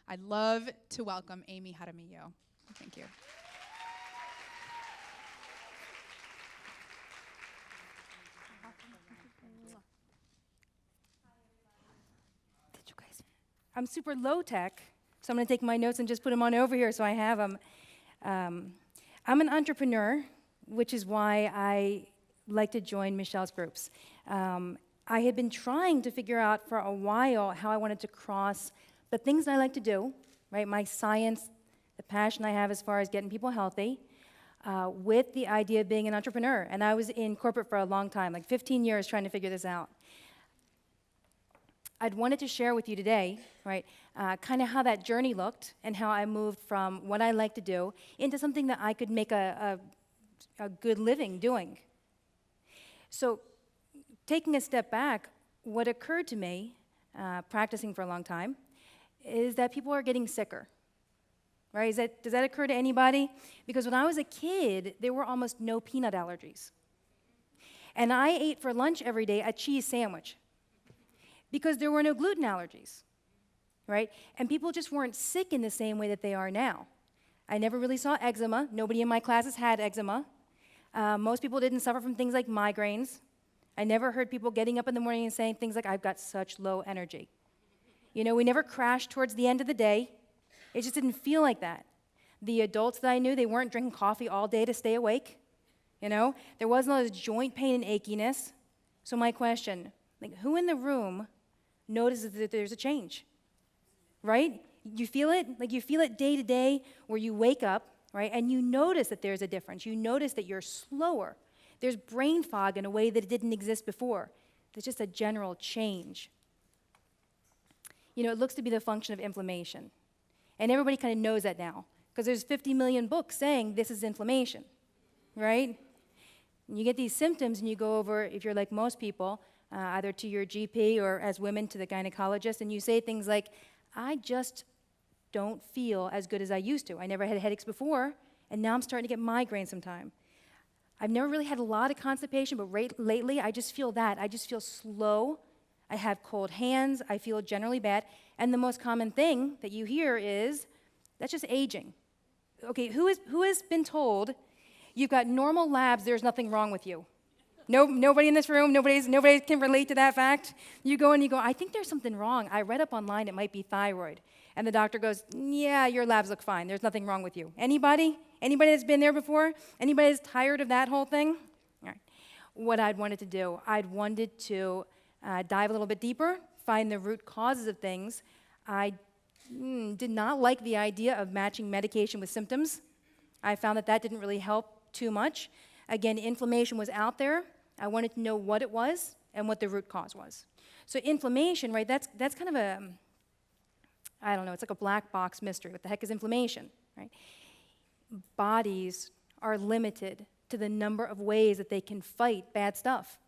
I'd love to welcome Amy Jaramillo. Thank you. I'm super low tech, so I'm going to take my notes and just put them on over here so I have them. I'm an entrepreneur, which is why I like to join Michelle's groups. I had been trying to figure out for a while how I wanted to cross the things I like to do, right? My science, the passion I have as far as getting people healthy, with the idea of being an entrepreneur. And I was in corporate for a long time, like 15 years trying to figure this out. I'd wanted to share with you today, right, kind of how that journey looked and how I moved from what I like to do into something that I could make a good living doing. So taking a step back, what occurred to me, practicing for a long time, is that people are getting sicker, right? Does that occur to anybody? Because when I was a kid, there were almost no peanut allergies. And I ate for lunch every day a cheese sandwich, because there were no gluten allergies, right? And people just weren't sick in the same way that they are now. I never really saw eczema. Nobody in my classes had eczema. Most people didn't suffer from things like migraines. I never heard people getting up in the morning and saying things like, I've got such low energy. You know, we never crashed towards the end of the day. It just didn't feel like that. The adults that I knew, they weren't drinking coffee all day to stay awake. You know, there wasn't all this joint pain and achiness. So my question, like, who in the room notices that there's a change, right? You feel it? Like you feel it day to day where you wake up, right, and you notice that there's a difference. You notice that you're slower. There's brain fog in a way that it didn't exist before. There's just a general change. You know, it looks to be the function of inflammation. And everybody kind of knows that now because there's 50 million books saying this is inflammation, right? And you get these symptoms and you go over, if you're like most people, either to your GP or as women to the gynecologist, and you say things like, I just don't feel as good as I used to. I never had headaches before, and now I'm starting to get migraines sometime. I've never really had a lot of constipation, but lately I just feel that. I just feel slow. I have cold hands. I feel generally bad. And the most common thing that you hear is, that's just aging. Okay, who has been told you've got normal labs, there's nothing wrong with you? No, nobody in this room, nobody can relate to that fact. You go and you go, I think there's something wrong. I read up online it might be thyroid. And the doctor goes, yeah, your labs look fine. There's nothing wrong with you. Anybody? Anybody that's been there before? Anybody that's tired of that whole thing? All right. What I'd wanted to do, I'd wanted to dive a little bit deeper, find the root causes of things. I did not like the idea of matching medication with symptoms. I found that didn't really help too much. Again, inflammation was out there. I wanted to know what it was and what the root cause was. So inflammation, right, that's kind of a, I don't know, it's like a black box mystery. What the heck is inflammation, right? Bodies are limited to the number of ways that they can fight bad stuff.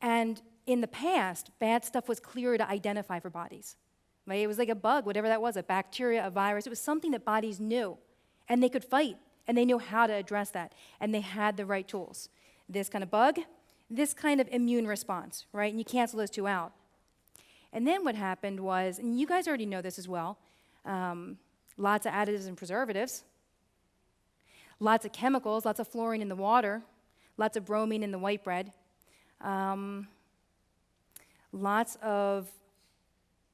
And in the past, bad stuff was clearer to identify for bodies. Right? It was like a bug, whatever that was, a bacteria, a virus. It was something that bodies knew, and they could fight. And they knew how to address that, and they had the right tools. This kind of bug, this kind of immune response, right? And you cancel those two out. And then what happened was, and you guys already know this as well, lots of additives and preservatives, lots of chemicals, lots of fluorine in the water, lots of bromine in the white bread, lots of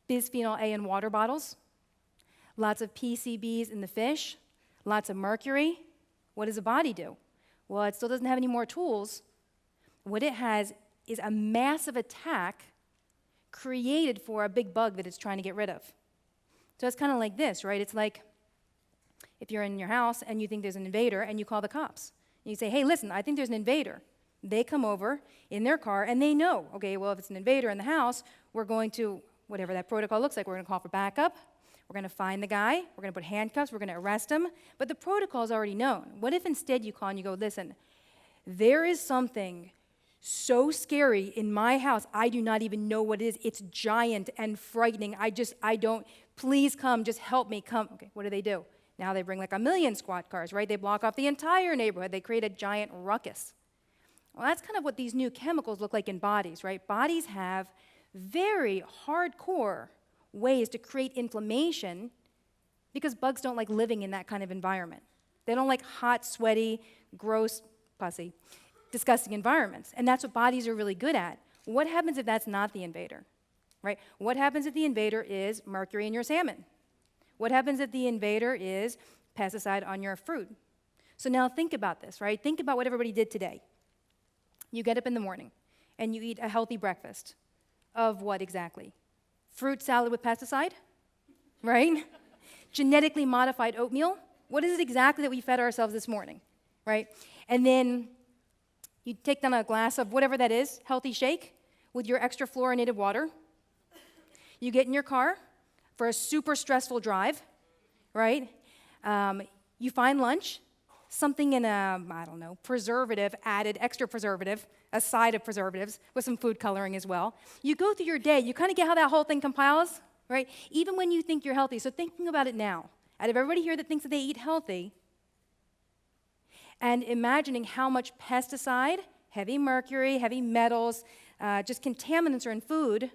bisphenol A in water bottles, lots of PCBs in the fish, lots of mercury. What does the body do? Well, it still doesn't have any more tools. What it has is a massive attack created for a big bug that it's trying to get rid of. So it's kind of like this, right? It's like if you're in your house and you think there's an invader and you call the cops. And you say, hey, listen, I think there's an invader. They come over in their car and they know, okay, well, if it's an invader in the house, we're going to, whatever that protocol looks like, we're going to call for backup. We're going to find the guy, we're going to put handcuffs, we're going to arrest him, but the protocol is already known. What if instead you call and you go, listen, there is something so scary in my house, I do not even know what it is. It's giant and frightening. I don't, please come, just help me, come. Okay, what do? Now they bring like 1 million squad cars, right? They block off the entire neighborhood. They create a giant ruckus. Well, that's kind of what these new chemicals look like in bodies, right? Bodies have very hardcore ways to create inflammation because bugs don't like living in that kind of environment. They don't like hot, sweaty, gross, pussy, disgusting environments. And that's what bodies are really good at. What happens if that's not the invader, right? What happens if the invader is mercury in your salmon? What happens if the invader is pesticide on your fruit? So now think about this, right? Think about what everybody did today. You get up in the morning and you eat a healthy breakfast. Of what exactly? Fruit salad with pesticide, right? Genetically modified oatmeal. What is it exactly that we fed ourselves this morning, right? And then you take down a glass of whatever that is, healthy shake, with your extra fluorinated water. You get in your car for a super stressful drive, right? You find lunch, something in a, I don't know, preservative, added extra preservative, a side of preservatives with some food coloring as well. You go through your day, you kind of get how that whole thing compiles, right? Even when you think you're healthy. So thinking about it now, out of everybody here that thinks that they eat healthy, and imagining how much pesticide, heavy mercury, heavy metals, just contaminants are in food,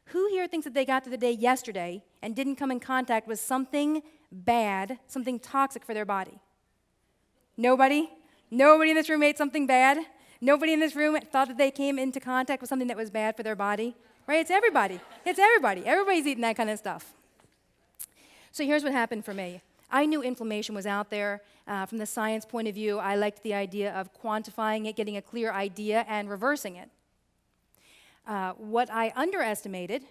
who here thinks that they got through the day yesterday and didn't come in contact with something bad, something toxic for their body? Nobody? Nobody in this room ate something bad? Nobody in this room thought that they came into contact with something that was bad for their body? Right? It's everybody. It's everybody. Everybody's eating that kind of stuff. So here's what happened for me. I knew inflammation was out there. From the science point of view, I liked the idea of quantifying it, getting a clear idea, and reversing it. What I underestimated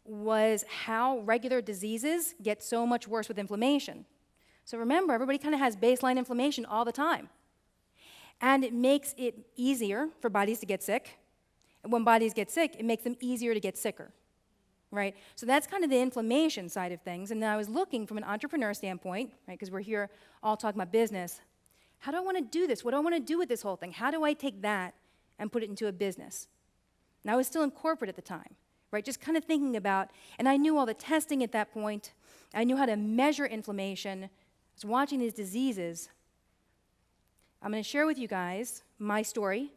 was how regular diseases get so much worse with inflammation. So remember, everybody kind of has baseline inflammation all the time. And it makes it easier for bodies to get sick. And when bodies get sick, it makes them easier to get sicker, right? So that's kind of the inflammation side of things. And then I was looking from an entrepreneur standpoint, right, because we're here all talking about business. How do I want to do this? What do I want to do with this whole thing? How do I take that and put it into a business? And I was still in corporate at the time, right? Just kind of thinking about, and I knew all the testing at that point. I knew how to measure inflammation. I was watching these diseases. I'm going to share with you guys my story,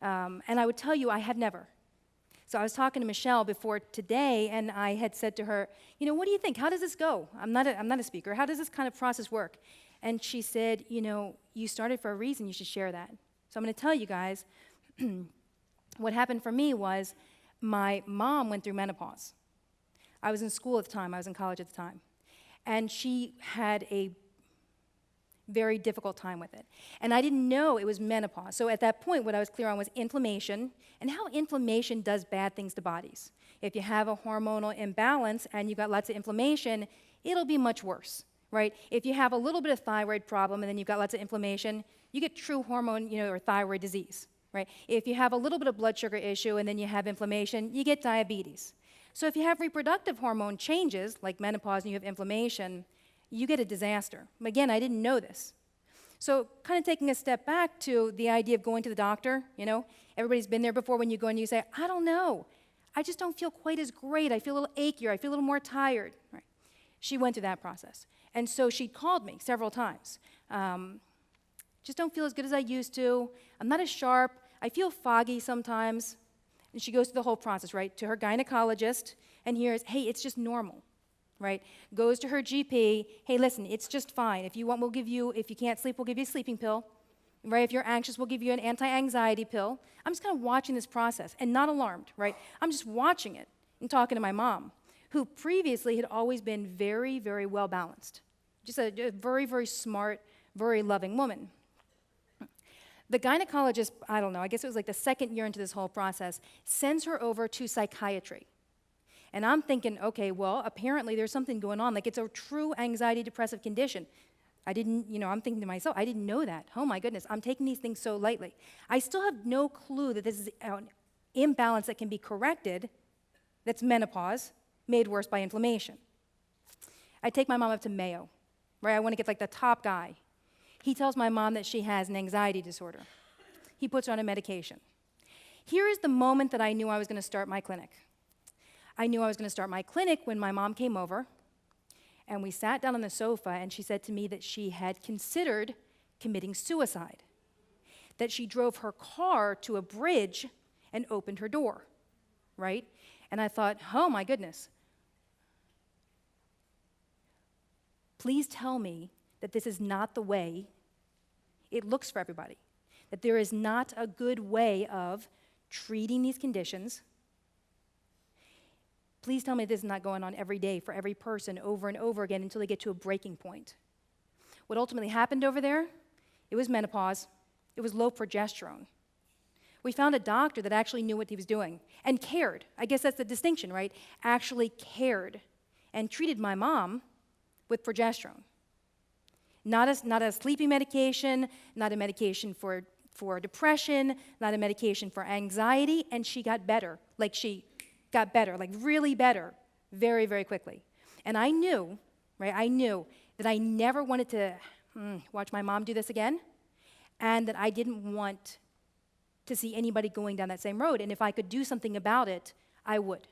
and I would tell you I have never. So I was talking to Michelle before today, and I had said to her, you know, what do you think? How does this go? I'm not a speaker. How does this kind of process work? And she said, you know, you started for a reason. You should share that. So I'm going to tell you guys, what happened for me was my mom went through menopause. I was in school at the time. I was in college at the time. And she had a very difficult time with it. And I didn't know it was menopause. So at that point, what I was clear on was inflammation and how inflammation does bad things to bodies. If you have a hormonal imbalance and you've got lots of inflammation, it'll be much worse, right? If you have a little bit of thyroid problem and then you've got lots of inflammation, you get true hormone, or thyroid disease, right? If you have a little bit of blood sugar issue and then you have inflammation, you get diabetes. So if you have reproductive hormone changes, like menopause, and you have inflammation, you get a disaster. Again, I didn't know this. So kind of taking a step back to the idea of going to the doctor, everybody's been there before when you go and you say, I don't know, I just don't feel quite as great. I feel a little achier. I feel a little more tired. Right? She went through that process. And so she called me several times. Just don't feel as good as I used to. I'm not as sharp. I feel foggy sometimes. And she goes through the whole process, right, to her gynecologist, and hears, hey, it's just normal. Right? Goes to her GP, hey, listen, it's just fine. If you want, we'll give you, if you can't sleep, we'll give you a sleeping pill. Right? If you're anxious, we'll give you an anti-anxiety pill. I'm just kind of watching this process and not alarmed, right? I'm just watching it and talking to my mom, who previously had always been very, very well balanced. Just a very, very smart, very loving woman. The gynecologist, I don't know, I guess it was like the second year into this whole process, sends her over to psychiatry. And I'm thinking, okay, well, apparently there's something going on. Like, it's a true anxiety depressive condition. I didn't, I'm thinking to myself, I didn't know that. Oh my goodness, I'm taking these things so lightly. I still have no clue that this is an imbalance that can be corrected, that's menopause, made worse by inflammation. I take my mom up to Mayo, right? I want to get like the top guy. He tells my mom that she has an anxiety disorder. He puts her on a medication. Here is the moment that I knew I was going to start my clinic. I knew I was going to start my clinic when my mom came over, and we sat down on the sofa, and she said to me that she had considered committing suicide, that she drove her car to a bridge and opened her door, right? And I thought, oh my goodness, please tell me that this is not the way it looks for everybody, that there is not a good way of treating these conditions. Please tell me this is not going on every day for every person over and over again until they get to a breaking point. What ultimately happened over there, it was menopause, it was low progesterone. We found a doctor that actually knew what he was doing and cared. I guess that's the distinction, right? Actually cared and treated my mom with progesterone. Not a sleeping medication, not a medication for depression, not a medication for anxiety, and she got better. Like really better, very, very quickly. And I knew, right, that I never wanted to watch my mom do this again, and that I didn't want to see anybody going down that same road. And if I could do something about it, I would.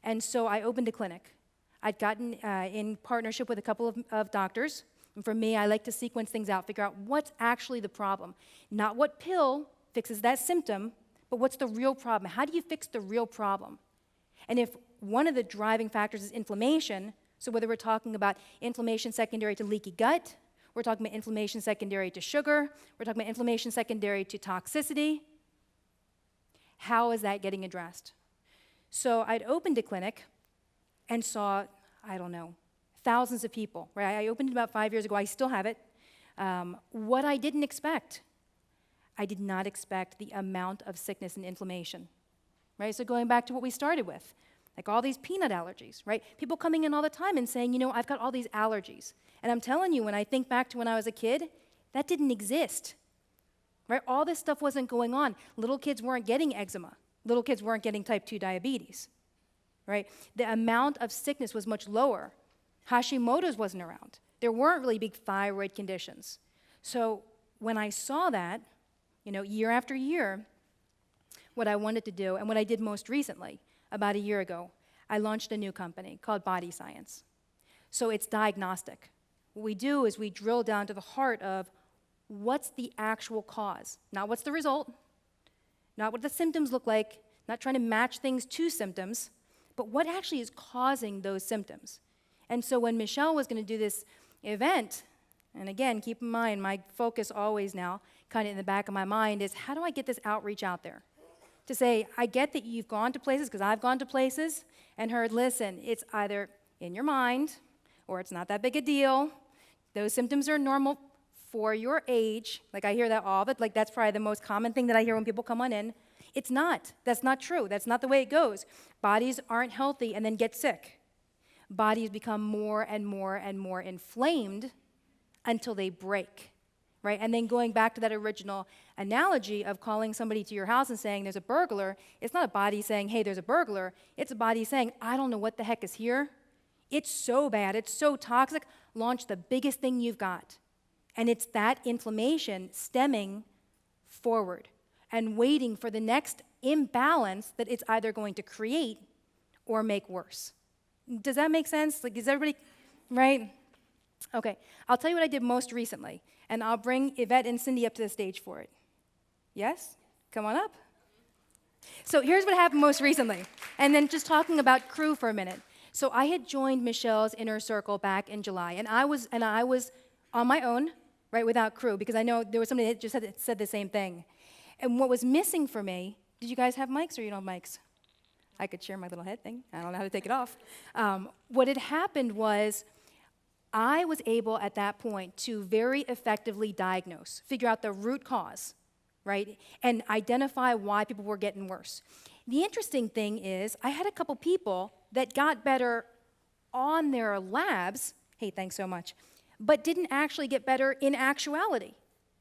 And so I opened a clinic. I'd gotten in partnership with a couple of doctors. And for me, I like to sequence things out, figure out what's actually the problem. Not what pill fixes that symptom, but what's the real problem? How do you fix the real problem? And if one of the driving factors is inflammation, so whether we're talking about inflammation secondary to leaky gut, we're talking about inflammation secondary to sugar, we're talking about inflammation secondary to toxicity, how is that getting addressed? So I'd opened a clinic and saw, I don't know, thousands of people, right? I opened it about 5 years ago. I still have it. What I didn't expect, I did not expect the amount of sickness and inflammation, right? So going back to what we started with, like all these peanut allergies, right? People coming in all the time and saying, I've got all these allergies. And I'm telling you, when I think back to when I was a kid, that didn't exist, right? All this stuff wasn't going on. Little kids weren't getting eczema. Little kids weren't getting type 2 diabetes, right? The amount of sickness was much lower. Hashimoto's wasn't around. There weren't really big thyroid conditions. So when I saw that, year after year, what I wanted to do, and what I did most recently, about a year ago, I launched a new company called BodyScience. So it's diagnostic. What we do is we drill down to the heart of what's the actual cause, not what's the result, not what the symptoms look like, not trying to match things to symptoms, but what actually is causing those symptoms. And so when Michelle was going to do this event, and again, keep in mind, my focus always now, kind of in the back of my mind, is how do I get this outreach out there? To say, I get that you've gone to places, because I've gone to places, and heard, listen, it's either in your mind, or it's not that big a deal. Those symptoms are normal for your age. Like I hear that that's probably the most common thing that I hear when people come on in. It's not. That's not true. That's not the way it goes. Bodies aren't healthy and then get sick. Bodies become more and more and more inflamed until they break, right? And then going back to that original analogy of calling somebody to your house and saying there's a burglar, it's not a body saying, hey, there's a burglar. It's a body saying, I don't know what the heck is here. It's so bad. It's so toxic. Launch the biggest thing you've got. And it's that inflammation stemming forward and waiting for the next imbalance that it's either going to create or make worse. Does that make sense? Like, is everybody, right? Okay, I'll tell you what I did most recently, and I'll bring Yvette and Cindy up to the stage for it. Yes? Come on up. So here's what happened most recently, and then just talking about crew for a minute. So I had joined Michelle's inner circle back in July, and I was on my own, right, without crew, because I know there was somebody that just said the same thing. And what was missing for me, did you guys have mics or you don't have mics? I could share my little head thing. I don't know how to take it off. What had happened was I was able at that point to very effectively diagnose, figure out the root cause, right, and identify why people were getting worse. The interesting thing is I had a couple people that got better on their labs, hey, thanks so much, but didn't actually get better in actuality.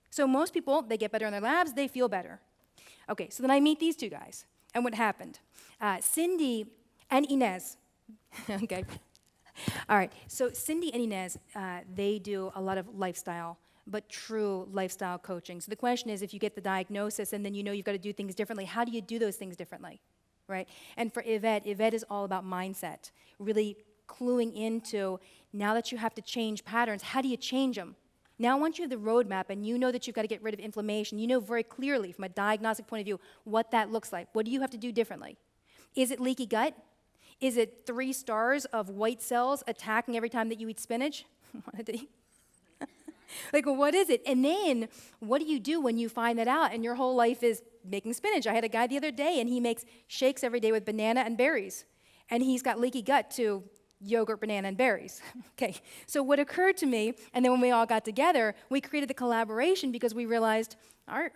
So most people, they get better in their labs, they feel better. Okay, so then I meet these two guys, and what happened? Cindy and Inez, okay. All right, so Cindy and Inez, they do a lot of lifestyle, but true lifestyle coaching. So the question is, if you get the diagnosis and then you know you've got to do things differently, how do you do those things differently, right? And for Yvette is all about mindset, really cluing into, now that you have to change patterns, how do you change them? Now, once you have the roadmap and you know that you've got to get rid of inflammation, you know very clearly from a diagnostic point of view what that looks like. What do you have to do differently? Is it leaky gut? Is it 3 stars of white cells attacking every time that you eat spinach? What did he? Like, well, what is it? And then what do you do when you find that out and your whole life is making spinach? I had a guy the other day, and he makes shakes every day with banana and berries. And he's got leaky gut to yogurt, banana, and berries. Okay, so what occurred to me, and then when we all got together, we created the collaboration because we realized our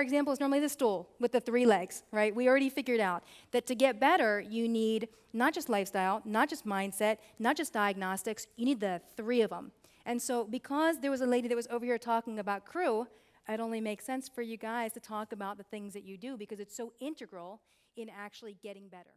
example is normally the stool with the 3 legs, right? We already figured out that to get better, you need not just lifestyle, not just mindset, not just diagnostics, you need the 3 of them. And so because there was a lady that was over here talking about crew, it only makes sense for you guys to talk about the things that you do because it's so integral in actually getting better.